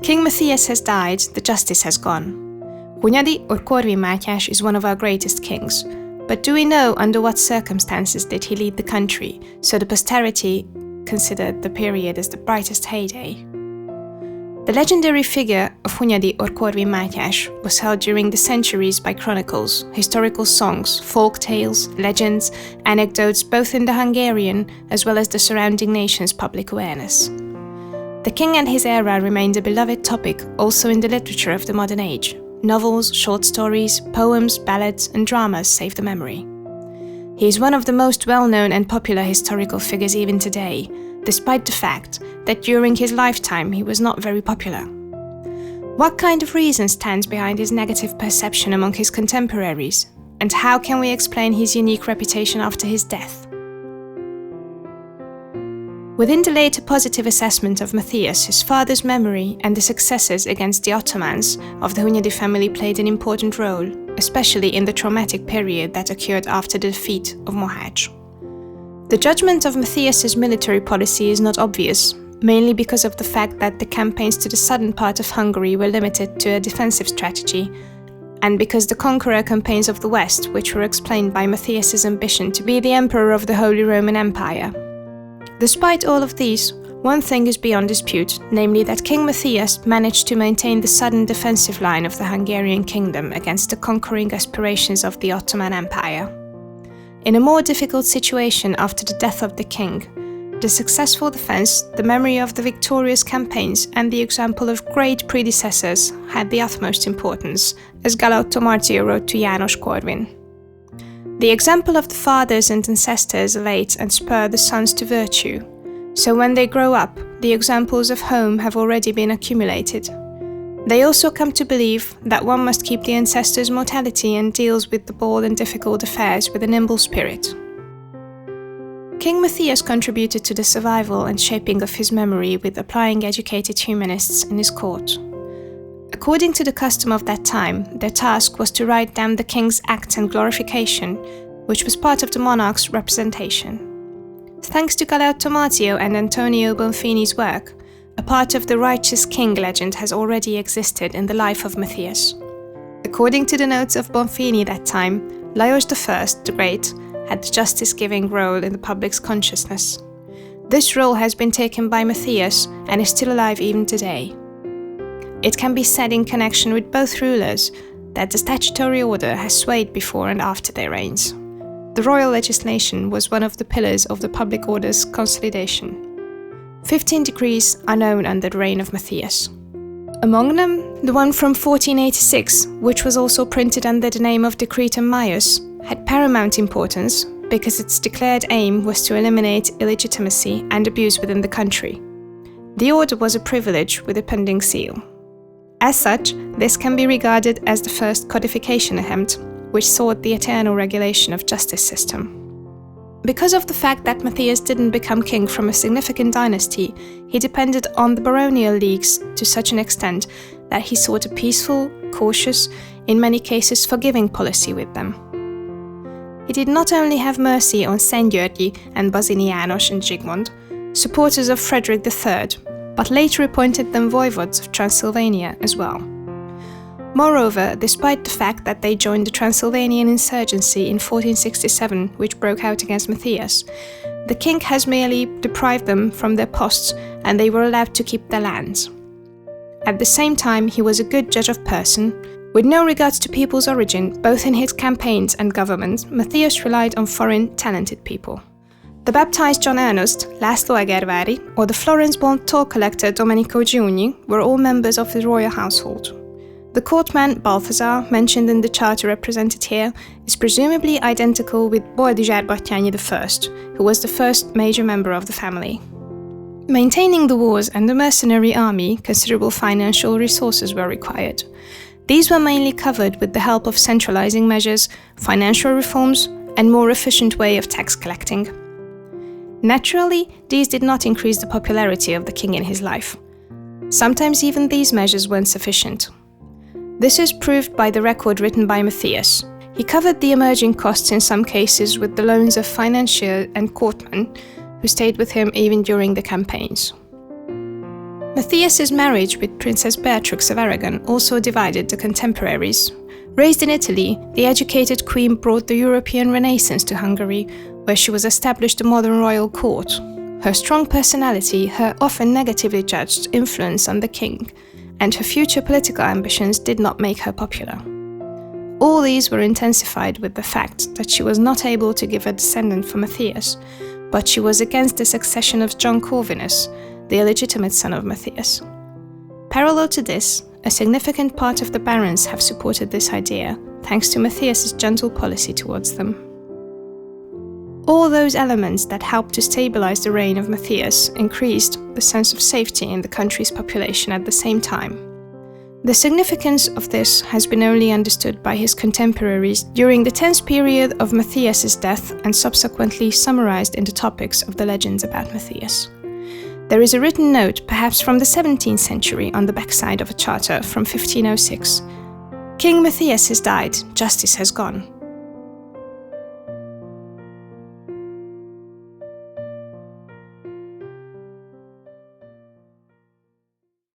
King Matthias has died, the justice has gone. Hunyadi or Korvin Mátyás is one of our greatest kings. But do we know under what circumstances did he lead the country, so the posterity considered the period as the brightest heyday? The legendary figure of Hunyadi or Korvin Mátyás was held during the centuries by chronicles, historical songs, folk tales, legends, anecdotes both in the Hungarian as well as the surrounding nation's public awareness. The king and his era remained a beloved topic also in the literature of the modern age. Novels, short stories, poems, ballads, and dramas save the memory. He is one of the most well-known and popular historical figures even today, despite the fact that during his lifetime he was not very popular. What kind of reason stands behind his negative perception among his contemporaries, and how can we explain his unique reputation after his death? Within the later positive assessment of Matthias, his father's memory and the successes against the Ottomans of the Hunyadi family played an important role, especially in the traumatic period that occurred after the defeat of Mohács. The judgment of Matthias's military policy is not obvious, mainly because of the fact that the campaigns to the southern part of Hungary were limited to a defensive strategy, and because the conqueror campaigns of the west, which were explained by Matthias's ambition to be the emperor of the Holy Roman Empire. Despite all of these, one thing is beyond dispute, namely that King Matthias managed to maintain the southern defensive line of the Hungarian kingdom against the conquering aspirations of the Ottoman Empire. In a more difficult situation after the death of the king, the successful defense, the memory of the victorious campaigns, and the example of great predecessors had the utmost importance, as Galeotto Marcio wrote to János Korvin. The example of the fathers and ancestors elate and spur the sons to virtue, so when they grow up, the examples of home have already been accumulated. They also come to believe that one must keep the ancestors' mortality and deals with the bold and difficult affairs with a nimble spirit. King Matthias contributed to the survival and shaping of his memory with applying educated humanists in his court. According to the custom of that time, their task was to write down the king's acts and glorification, which was part of the monarch's representation. Thanks to Galeotto Marcio and Antonio Bonfini's work, a part of the righteous king legend has already existed in the life of Matthias. According to the notes of Bonfini that time, Lajos I, the Great, had the justice-giving role in the public's consciousness. This role has been taken by Matthias and is still alive even today. It can be said in connection with both rulers that the statutory order has swayed before and after their reigns. The royal legislation was one of the pillars of the public order's consolidation. 15 decrees are known under the reign of Matthias. Among them, the one from 1486, which was also printed under the name of Decretum Maius, had paramount importance because its declared aim was to eliminate illegitimacy and abuse within the country. The order was a privilege with a pending seal. As such, this can be regarded as the first codification attempt, which sought the eternal regulation of justice system. Because of the fact that Matthias didn't become king from a significant dynasty, he depended on the baronial leagues to such an extent that he sought a peaceful, cautious, in many cases forgiving policy with them. He did not only have mercy on Szentgyörgyi and Bazini János and Zsigmond, supporters of Frederick III, but later appointed them voivodes of Transylvania as well. Moreover, despite the fact that they joined the Transylvanian insurgency in 1467, which broke out against Matthias, the king has merely deprived them from their posts and they were allowed to keep their lands. At the same time, he was a good judge of person. With no regards to people's origin, both in his campaigns and government, Matthias relied on foreign, talented people. The baptized John Ernest, László Egerváry, or the Florence-born toll collector Domenico Giugni were all members of the royal household. The courtman Balthazar, mentioned in the charter represented here, is presumably identical with Boldizsár Batthyány I, who was the first major member of the family. Maintaining the wars and the mercenary army, considerable financial resources were required. These were mainly covered with the help of centralizing measures, financial reforms, and more efficient way of tax collecting. Naturally, these did not increase the popularity of the king in his life. Sometimes even these measures weren't sufficient. This is proved by the record written by Matthias. He covered the emerging costs in some cases with the loans of financiers and courtmen who stayed with him even during the campaigns. Matthias's marriage with Princess Beatrix of Aragon also divided the contemporaries. Raised in Italy, the educated queen brought the European Renaissance to Hungary, where she was established a modern royal court. Her strong personality, her often negatively judged influence on the king, and her future political ambitions did not make her popular. All these were intensified with the fact that she was not able to give a descendant for Matthias, but she was against the succession of John Corvinus, the illegitimate son of Matthias. Parallel to this, a significant part of the barons have supported this idea, thanks to Matthias's gentle policy towards them. All those elements that helped to stabilize the reign of Matthias increased the sense of safety in the country's population at the same time. The significance of this has been only understood by his contemporaries during the tense period of Matthias's death and subsequently summarized in the topics of the legends about Matthias. There is a written note, perhaps from the 17th century, on the backside of a charter from 1506. "King Matthias has died, justice has gone.